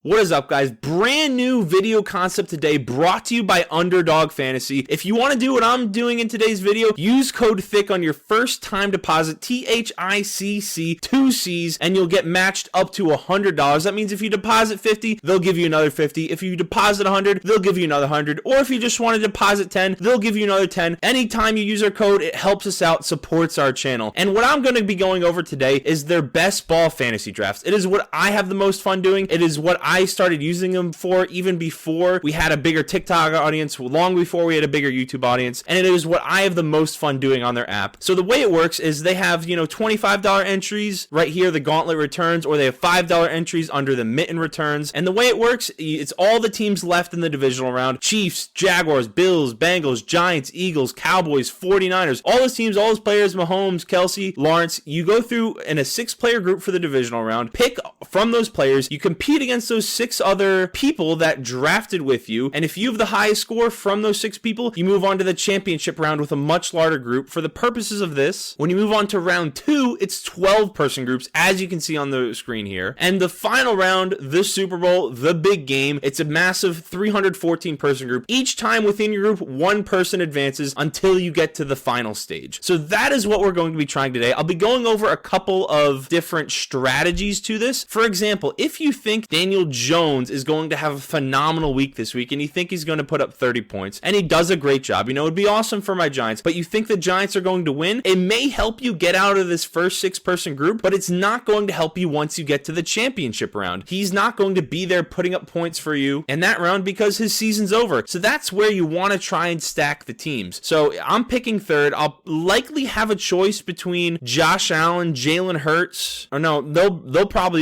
What is up, guys? Brand new video concept today brought to you by Underdog Fantasy. If you want to do what I'm doing in today's video, use code THICC on your first time deposit, THICC, 2 C's, and you'll get matched up to $100. That means if you deposit 50, they'll give you another 50. If you deposit 100, they'll give you another 100. Or if you just want to deposit 10, they'll give you another 10. Anytime you use our code, it helps us out, supports our channel. And what I'm going to be going over today is their best ball fantasy drafts. It is what I have the most fun doing. It is what I started using them for even before we had a bigger TikTok audience, long before we had a bigger YouTube audience, and it is what I have the most fun doing on their app. So the way it works is they have, $25 entries right here, the gauntlet returns, or they have $5 entries under the mitten returns. And the way it works, it's all the teams left in the divisional round: Chiefs, Jaguars, Bills, Bengals, Giants, Eagles, Cowboys, 49ers, all those teams, all those players, Mahomes, Kelsey, Lawrence. You go through in a 6-player group for the divisional round, pick from those players, you compete against those 6 other people that drafted with you, and if you have the highest score from those 6 people, you move on to the championship round with a much larger group. For the purposes of this, when you move on to round 2, it's 12-person groups, as you can see on the screen here. And the final round, the Super Bowl, the big game, it's a massive 314-person group. Each time within your group, 1 person advances until you get to the final stage. So that is what we're going to be trying today. I'll be going over a couple of different strategies to this. For example, if you think Daniel Jones is going to have a phenomenal week this week and you think he's going to put up 30 points and he does a great job, it'd be awesome for my Giants, but you think the Giants are going to win, it may help you get out of this first 6-person group, but it's not going to help you once you get to the championship round. He's not going to be there putting up points for you in that round because his season's over. So that's where you want to try and stack the teams. So I'm picking third. I'll likely have a choice between Josh Allen, Jalen Hurts, or no,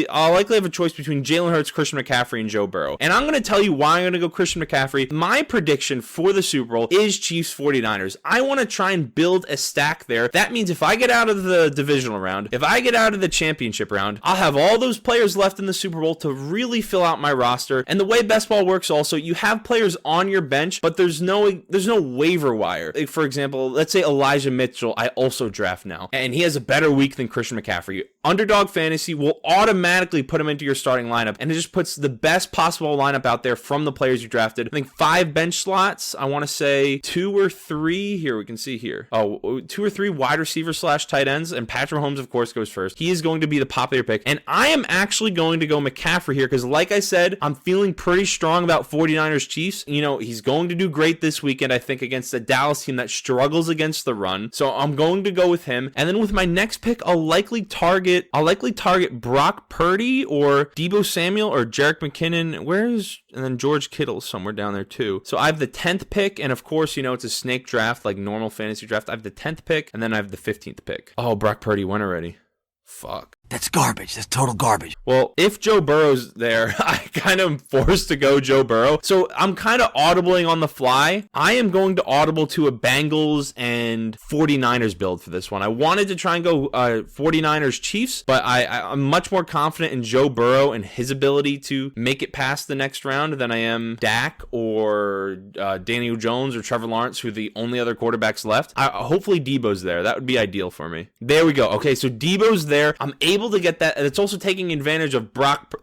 I'll likely have a choice between Jalen Hurts, Christian McCaffrey, and Joe Burrow. And I'm going to tell you why I'm going to go Christian McCaffrey. My prediction for the Super Bowl is Chiefs 49ers. I want to try and build a stack there. That means if I get out of the divisional round, if I get out of the championship round, I'll have all those players left in the Super Bowl to really fill out my roster. And the way best ball works also, you have players on your bench, but there's no waiver wire. Like, for example, let's say Elijah Mitchell, I also draft now, and he has a better week than Christian McCaffrey. Underdog Fantasy will automatically put him into your starting lineup, and it just puts the best possible lineup out there from the players you drafted. I think 5 bench slots. I want to say 2 or 3. Here, we can see here. 2 or 3 wide receivers / tight ends, and Patrick Mahomes, of course, goes first. He is going to be the popular pick, and I am actually going to go McCaffrey here because, like I said, I'm feeling pretty strong about 49ers Chiefs. He's going to do great this weekend, I think, against the Dallas team that struggles against the run. So I'm going to go with him. And then with my next pick, I'll likely target Brock Purdy or Deebo Samuel or Jerick McKinnon. And then George Kittle somewhere down there too. So I have the 10th pick, and of course, it's a snake draft, like normal fantasy draft. I have the 10th pick, and then I have the 15th pick. Oh, Brock Purdy went already. Fuck. That's garbage. That's total garbage. Well, if Joe Burrow's there, I kind of am forced to go Joe Burrow. So I'm kind of audibling on the fly. I am going to audible to a Bengals and 49ers build for this one. I wanted to try and go 49ers Chiefs, but I'm much more confident in Joe Burrow and his ability to make it past the next round than I am Dak or Daniel Jones or Trevor Lawrence, who are the only other quarterbacks left. Hopefully Debo's there. That would be ideal for me. There we go. Okay, so Debo's there. I'm able to get that, and it's also taking advantage of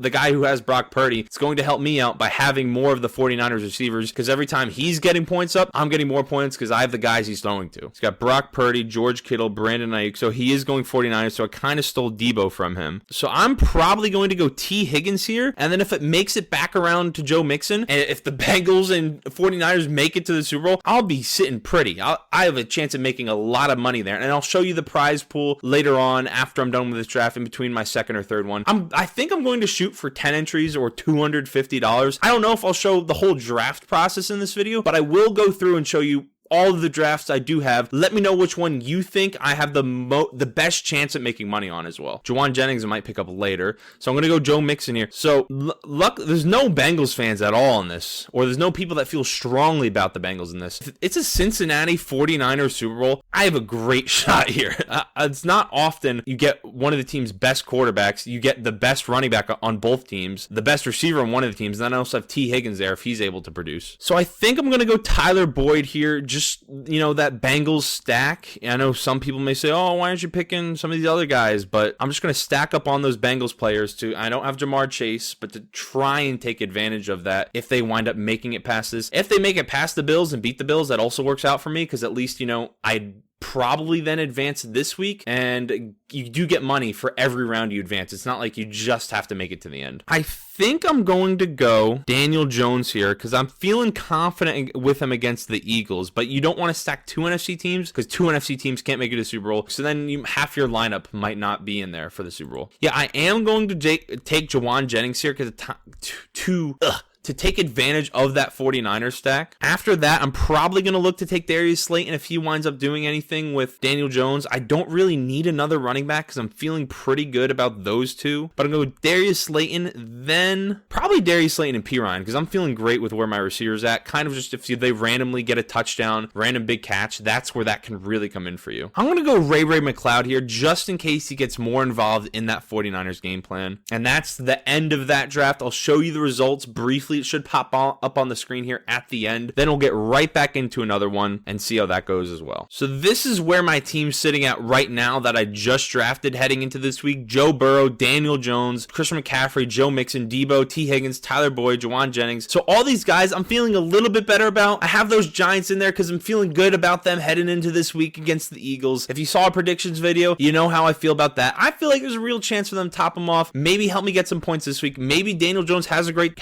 the guy who has Brock Purdy. It's going to help me out by having more of the 49ers receivers, because every time he's getting points up, I'm getting more points because I have the guys he's throwing to. He's got Brock Purdy, George Kittle, Brandon Ayuk, so he is going 49ers, so I kind of stole Debo from him. So I'm probably going to go T. Higgins here, and then if it makes it back around to Joe Mixon, and if the Bengals and 49ers make it to the Super Bowl, I'll be sitting pretty. I have a chance of making a lot of money there, and I'll show you the prize pool later on after I'm done with this draft in between my second or third one. I think I'm going to shoot for 10 entries or $250. I don't know if I'll show the whole draft process in this video, but I will go through and show you all of the drafts I do have. Let me know which one you think I have the best chance at making money on as well. Jawan Jennings I might pick up later. So I'm going to go Joe Mixon here. So there's no Bengals fans at all in this, or there's no people that feel strongly about the Bengals in this. If it's a Cincinnati 49ers Super Bowl, I have a great shot here. It's not often you get one of the team's best quarterbacks. You get the best running back on both teams, the best receiver on one of the teams, and then I also have T. Higgins there if he's able to produce. So I think I'm going to go Tyler Boyd here, just just, that Bengals stack. I know some people may say, oh, why aren't you picking some of these other guys? But I'm just going to stack up on those Bengals players I don't have Jamar Chase, but to try and take advantage of that if they wind up making it past this. If they make it past the Bills and beat the Bills, that also works out for me, because at least, I probably then advance this week, and you do get money for every round you advance. It's not like you just have to make it to the end. I think I'm going to go Daniel Jones here because I'm feeling confident with him against the Eagles, but you don't want to stack two NFC teams because two NFC teams can't make it to Super Bowl, so then half your lineup might not be in there for the Super Bowl. Yeah, I am going to take Jawan Jennings here because to take advantage of that 49ers stack. After that, I'm probably going to look to take Darius Slayton if he winds up doing anything with Daniel Jones. I don't really need another running back because I'm feeling pretty good about those two. But I'm going to go Darius Slayton, then probably Darius Slayton and P. Ryan because I'm feeling great with where my receiver's at. Kind of just if they randomly get a touchdown, random big catch, that's where that can really come in for you. I'm going to go Ray McCloud here just in case he gets more involved in that 49ers game plan. And that's the end of that draft. I'll show you the results briefly. It should pop up on the screen here at the end. Then we'll get right back into another one and see how that goes as well. So this is where my team's sitting at right now that I just drafted heading into this week. Joe Burrow, Daniel Jones, Christian McCaffrey, Joe Mixon, Debo, T. Higgins, Tyler Boyd, Jawan Jennings. So all these guys I'm feeling a little bit better about. I have those Giants in there because I'm feeling good about them heading into this week against the Eagles. If you saw a predictions video, you know how I feel about that. I feel like there's a real chance for them to top them off. Maybe help me get some points this week. Maybe Daniel Jones has a great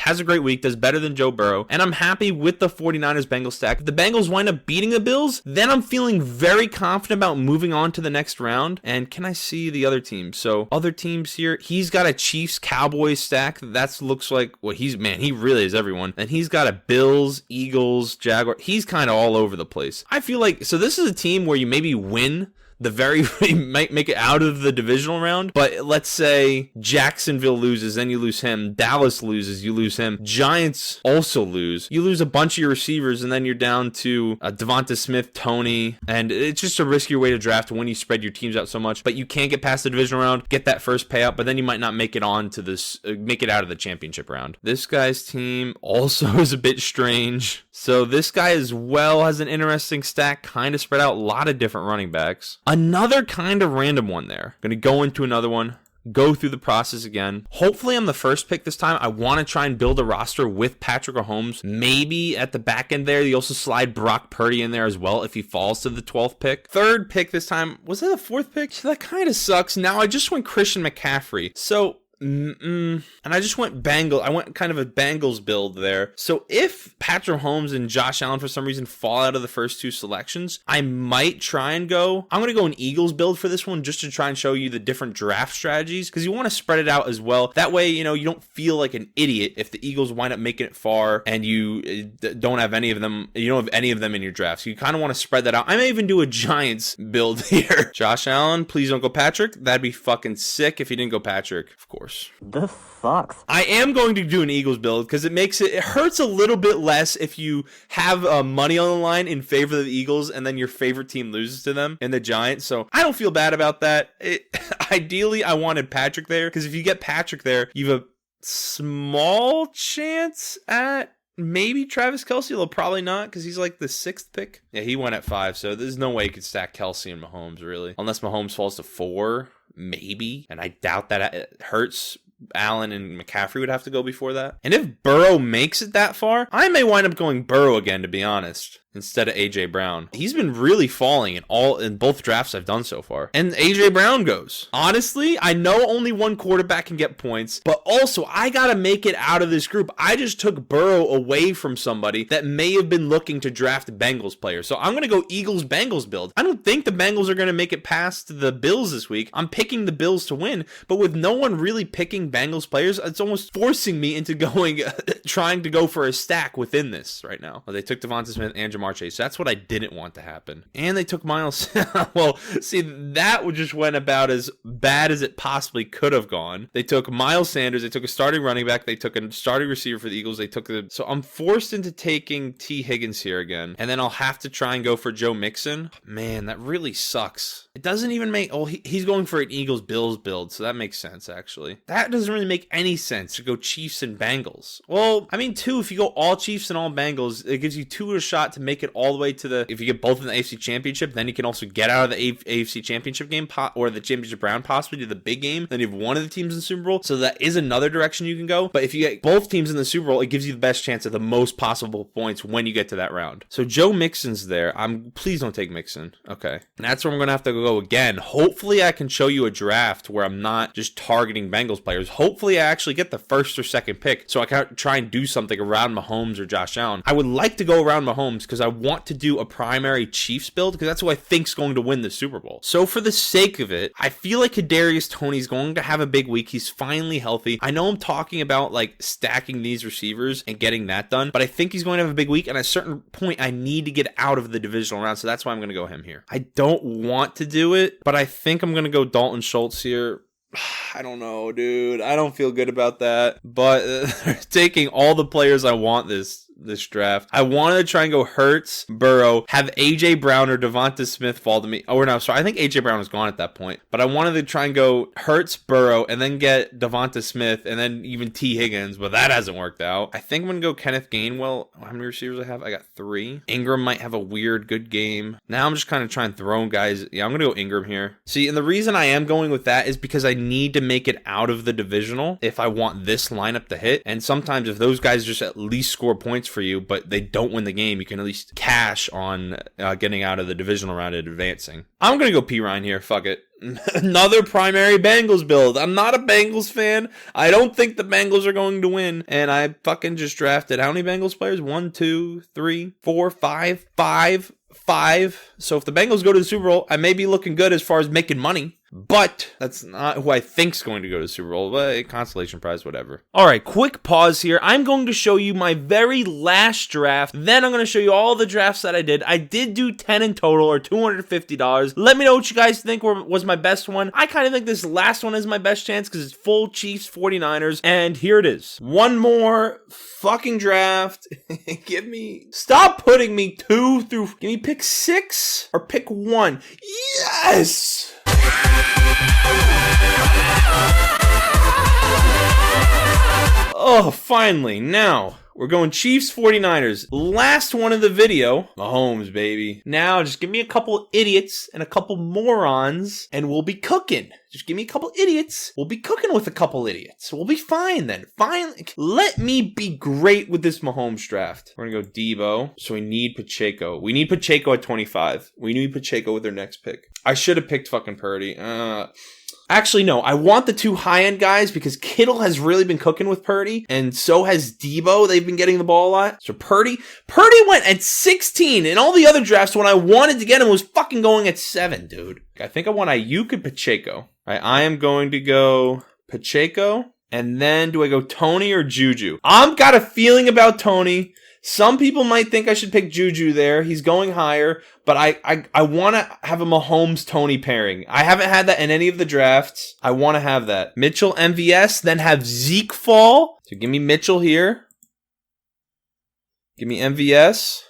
week, does better than Joe Burrow, and I'm happy with the 49ers Bengals stack. If the Bengals wind up beating the Bills, then I'm feeling very confident about moving on to the next round. And can I see the other teams? So other teams here, he's got a Chiefs Cowboys stack. That looks like he really is everyone. And he's got a Bills, Eagles, Jaguar. He's kind of all over the place. I feel like, so this is a team where you maybe win you might make it out of the divisional round, but let's say Jacksonville loses, then you lose him. Dallas loses, you lose him. Giants also lose. You lose a bunch of your receivers, and then you're down to Devonta Smith, Tony, and it's just a riskier way to draft when you spread your teams out so much. But you can't get past the divisional round, get that first payout, but then you might not make it on to make it out of the championship round. This guy's team also is a bit strange. So this guy as well has an interesting stack, kind of spread out, a lot of different running backs. Another kind of random one there. Going to go into another one, go through the process again. Hopefully I'm the first pick this time. I want to try and build a roster with Patrick Mahomes. Maybe at the back end there, you also slide Brock Purdy in there as well if he falls to the 12th pick. Third pick this time. Was it a fourth pick? So that kind of sucks. Now I just went Christian McCaffrey. So and I just went I went kind of a Bengals build there. So if Patrick Mahomes and Josh Allen for some reason fall out of the first two selections, I might try and I'm going to go an Eagles build for this one just to try and show you the different draft strategies because you want to spread it out as well. That way, you don't feel like an idiot if the Eagles wind up making it far and you don't have any of them, you don't have any of them in your draft. So you kind of want to spread that out. I may even do a Giants build here. Josh Allen, please don't go Patrick. That'd be fucking sick if he didn't go Patrick, of course. This sucks. I am going to do an Eagles build because it hurts a little bit less if you have money on the line in favor of the Eagles and then your favorite team loses to them and the Giants. So I don't feel bad about that. Ideally, I wanted Patrick there because if you get Patrick there, you have a small chance at maybe Travis Kelce, although probably not because he's like the 6th pick. Yeah, he went at 5, so there's no way you could stack Kelce and Mahomes really, unless Mahomes falls to 4. Maybe, and I doubt that it hurts. Allen and McCaffrey would have to go before that. And if Burrow makes it that far, I may wind up going Burrow again, to be honest, instead of AJ Brown. He's been really falling in both drafts I've done so far. And AJ Brown goes. Honestly, I know only one quarterback can get points, but also I gotta make it out of this group. I just took Burrow away from somebody that may have been looking to draft a Bengals player. So I'm gonna go Eagles-Bengals build. I don't think the Bengals are gonna make it past the Bills this week. I'm picking the Bills to win, but with no one really picking Bengals players, it's almost forcing me into trying to go for a stack within this right now. Well, they took Devonta Smith and Jamar Chase. So that's what I didn't want to happen. And they took Miles. Well, see, that just went about as bad as it possibly could have gone. They took Miles Sanders. They took a starting running back. They took a starting receiver for the Eagles. So I'm forced into taking T. Higgins here again. And then I'll have to try and go for Joe Mixon. Man, that really sucks. It doesn't even make... Oh, he's going for an Eagles-Bills build, so that makes sense, actually. That doesn't really make any sense to go Chiefs and Bengals. Well, I mean, if you go all Chiefs and all Bengals, it gives you a shot to make it all the way to the, if you get both in the AFC Championship, then you can also get out of the AFC Championship game or the championship round, possibly to the big game. Then you have one of the teams in the Super Bowl. So that is another direction you can go. But if you get both teams in the Super Bowl, it gives you the best chance at the most possible points when you get to that round. So Joe Mixon's there. Please don't take Mixon. Okay. And that's where I'm going to have to go again. Hopefully I can show you a draft where I'm not just targeting Bengals players. Hopefully I actually get the first or second pick so I can try and do something around Mahomes or Josh Allen. I would like to go around Mahomes because I want to do a primary Chiefs build because that's who I think's going to win the Super Bowl. So for the sake of it, I feel like Kadarius Toney's going to have a big week. He's finally healthy. I know I'm talking about like stacking these receivers and getting that done, but I think he's going to have a big week, and at a certain point I need to get out of the divisional round, so that's why I'm going to go him here. I don't want to do it, but I think I'm going to go Dalton Schultz here. I don't know, dude. I don't feel good about that, but taking all the players I want this draft. I wanted to try and go Hurts, Burrow, have AJ Brown or Devonta Smith fall to me. Oh, no, sorry. I think AJ Brown was gone at that point, but I wanted to try and go Hurts, Burrow, and then get Devonta Smith, and then even T. Higgins, but that hasn't worked out. I think I'm going to go Kenneth Gainwell. How many receivers I have? I got 3. Ingram might have a weird good game. Now I'm just kind of trying to throw guys. Yeah, I'm going to go Ingram here. See, and the reason I am going with that is because I need to make it out of the divisional if I want this lineup to hit, and sometimes if those guys just at least score points for you, but they don't win the game, you can at least cash on getting out of the divisional round and advancing. I'm going to go P. Ryan here. Fuck it. Another primary Bengals build. I'm not a Bengals fan. I don't think the Bengals are going to win. And I fucking just drafted how many Bengals players? 1, 2, 3, 4, 5. 5. So if the Bengals go to the Super Bowl, I may be looking good as far as making money. But that's not who I think's going to go to the Super Bowl. But consolation prize, whatever. All right, quick pause here. I'm going to show you my very last draft. Then I'm going to show you all the drafts that I did. I did do 10 in total, or $250. Let me know what you guys think was my best one. I kind of think this last one is my best chance because it's full Chiefs 49ers. And here it is. One more fucking draft. Stop putting me 2 through. Give me pick 6 or pick 1. Yes! Oh, finally. Now, we're going Chiefs 49ers. Last one of the video. Mahomes, baby. Now, just give me a couple idiots and a couple morons, and we'll be cooking. Just give me a couple idiots. We'll be cooking with a couple idiots. We'll be fine then. Fine. Let me be great with this Mahomes draft. We're going to go Debo. So we need Pacheco. We need Pacheco at 25. We need Pacheco with their next pick. I should have picked fucking Purdy. Actually, no. I want the 2 high-end guys because Kittle has really been cooking with Purdy, and so has Debo. They've been getting the ball a lot. So Purdy went at 16, and all the other drafts when I wanted to get him was fucking going at 7, dude. I think I want Ayuk and Pacheco. All right, I am going to go Pacheco, and then do I go Tony or Juju? I've got a feeling about Tony. Some people might think I should pick Juju there. He's going higher, but I want to have a Mahomes-Tony pairing. I haven't had that in any of the drafts. I want to have that. Mitchell, MVS, then have Zeke fall. So give me Mitchell here. Give me MVS.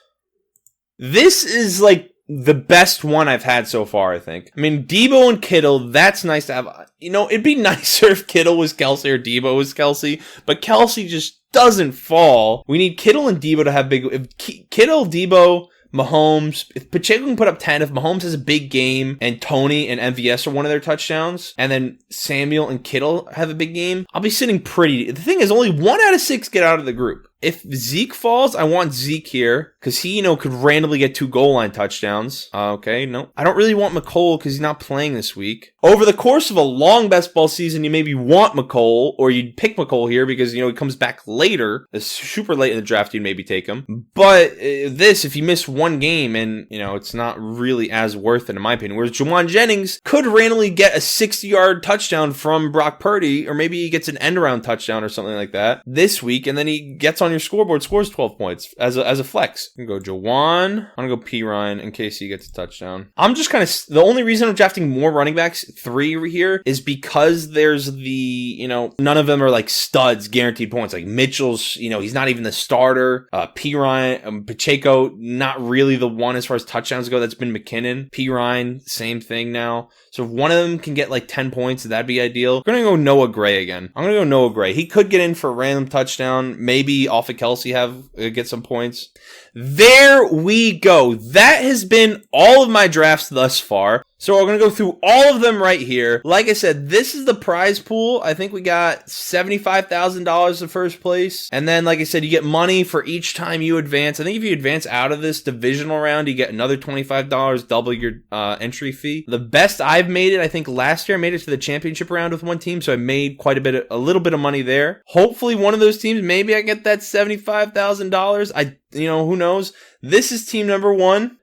This is like the best one I've had so far, I think. I mean, Debo and Kittle, that's nice to have. You know, it'd be nicer if Kittle was Kelsey or Debo was Kelsey, but Kelsey just doesn't fall. We need Kittle and Debo to have big. If Kittle, Debo, Mahomes, if Pacheco can put up 10, if Mahomes has a big game and Tony and MVS are one of their touchdowns, and then Samuel and Kittle have a big game, I'll be sitting pretty. The thing is, only 1 out of 6 get out of the group. If Zeke falls, I want Zeke here because he, could randomly get 2 goal line touchdowns. Okay, no. I don't really want McCole because he's not playing this week. Over the course of a long best ball season, you maybe want McCole, or you'd pick McCole here because, he comes back later. It's super late in the draft, you'd maybe take him. But if you miss 1 game and, it's not really as worth it in my opinion. Whereas Juwan Jennings could randomly get a 60-yard touchdown from Brock Purdy, or maybe he gets an end-around touchdown or something like that this week, and then he gets on your scoreboard, scores 12 points as a flex. I'm going to go Jawan. I'm going to go P. Ryan in case he gets a touchdown. I'm just kind of, the only reason I'm drafting more running backs, 3 here, is because there's the, none of them are like studs, guaranteed points. Like Mitchell's, he's not even the starter. P. Ryan, Pacheco, not really the one as far as touchdowns go. That's been McKinnon. P. Ryan, same thing now. So if one of them can get like 10 points, that'd be ideal. We're going to go Noah Gray again. I'm going to go Noah Gray. He could get in for a random touchdown, maybe Goff and Kelsey get some points. There we go. That has been all of my drafts thus far. So we're going to go through all of them right here. Like I said, this is the prize pool. I think we got $75,000 in first place. And then, like I said, you get money for each time you advance. I think if you advance out of this divisional round, you get another $25, double your entry fee. The best I've made it, I think last year I made it to the championship round with one team. So I made a little bit of money there. Hopefully one of those teams, maybe I get that $75,000. Who knows? This is team number 1.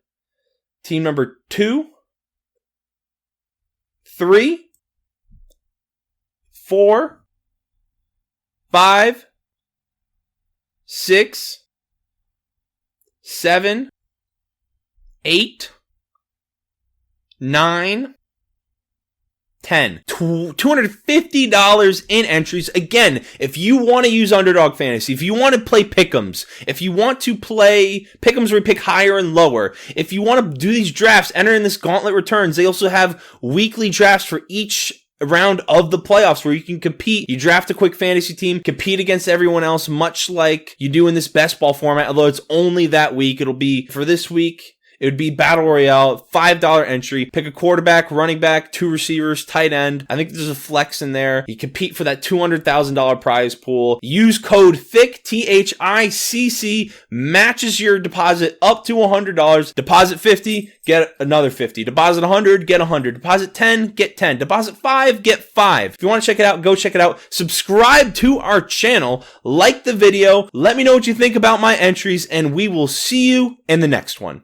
Team number 2. 3, 4, 5, 6, 7, 8, 9, 10. $250 in entries. Again, if you want to use Underdog Fantasy, if you want to play pick'ems, if you want to play pick'ems where you pick higher and lower, if you want to do these drafts, enter in this Gauntlet Returns. They also have weekly drafts for each round of the playoffs where you can compete. You draft a quick fantasy team, compete against everyone else, much like you do in this best ball format, although it's only that week. It'll be for this week. It would be Battle Royale, $5 entry. Pick a quarterback, running back, 2 receivers, tight end. I think there's a flex in there. You compete for that $200,000 prize pool. Use code THICC, THICC, matches your deposit up to $100. Deposit 50, get another 50. Deposit 100, get 100. Deposit 10, get 10. Deposit 5, get 5. If you want to check it out, go check it out. Subscribe to our channel. Like the video. Let me know what you think about my entries, and we will see you in the next one.